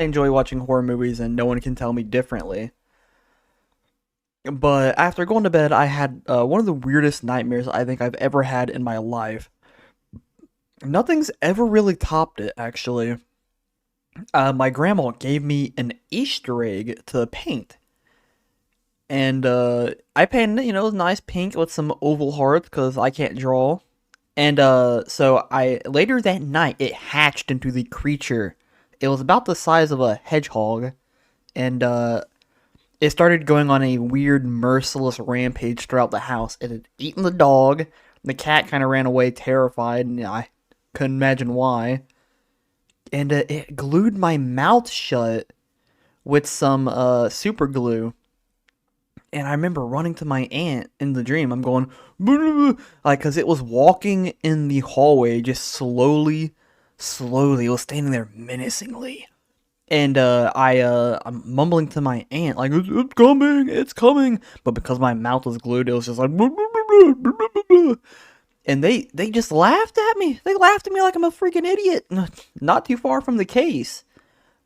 enjoy watching horror movies and no one can tell me differently. But after going to bed, I had one of the weirdest nightmares I think I've ever had in my life. Nothing's ever really topped it, actually. My grandma gave me an Easter egg to paint. And I painted it, nice pink with some oval hearts because I can't draw. And so I later that night it hatched into the creature. It was about the size of a hedgehog, and it started going on a weird, merciless rampage throughout the house. It had eaten the dog. The cat kind of ran away terrified, and I couldn't imagine why. And it glued my mouth shut with some super glue. And I remember running to my aunt in the dream. I'm going, like, because it was walking in the hallway just slowly, slowly. It was standing there menacingly. And I'm mumbling to my aunt, like, it's coming, it's coming. But because my mouth was glued, it was just like, and they just laughed at me. They laughed at me like I'm a freaking idiot. Not too far from the case.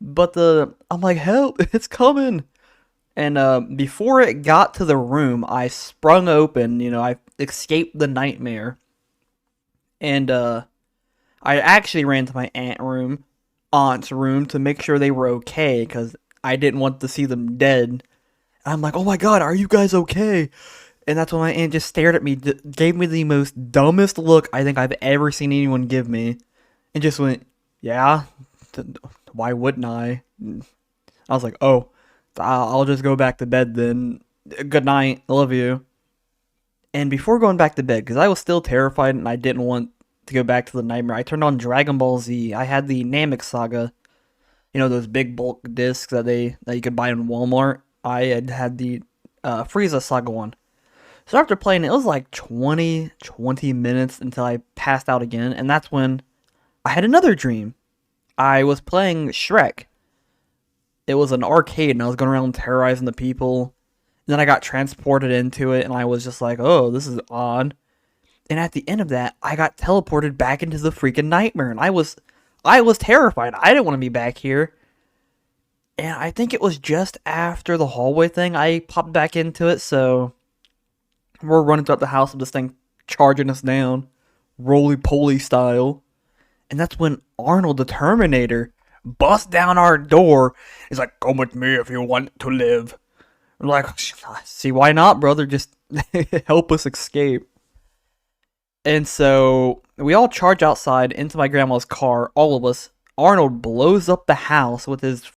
But I'm like, help, it's coming. And before it got to the room, I sprung open. I escaped the nightmare. And I actually ran to my aunt's room to make sure they were okay because I didn't want to see them dead. I'm like, oh my god, are you guys okay? And that's when my aunt just stared at me, gave me the most dumbest look I think I've ever seen anyone give me, and just went, yeah, why wouldn't I? I was like, oh, I'll just go back to bed then. Good night, I love you. And before going back to bed, because I was still terrified and I didn't want to go back to the nightmare, I turned on Dragon Ball Z. I had the Namek Saga, those big bulk discs that you could buy in Walmart. I had the Frieza Saga one. So after playing it, it was like 20 minutes until I passed out again, and that's when I had another dream. I was playing Shrek. It was an arcade, and I was going around terrorizing the people. And then I got transported into it, and I was just like, oh, this is odd. And at the end of that, I got teleported back into the freaking nightmare, and I was terrified. I didn't want to be back here. And I think it was just after the hallway thing I popped back into it, so we're running throughout the house with this thing charging us down, roly-poly style. And that's when Arnold the Terminator busts down our door. He's like, come with me if you want to live. I'm like, see, why not, brother? Just help us escape. And so we all charge outside into my grandma's car, all of us. Arnold blows up the house with his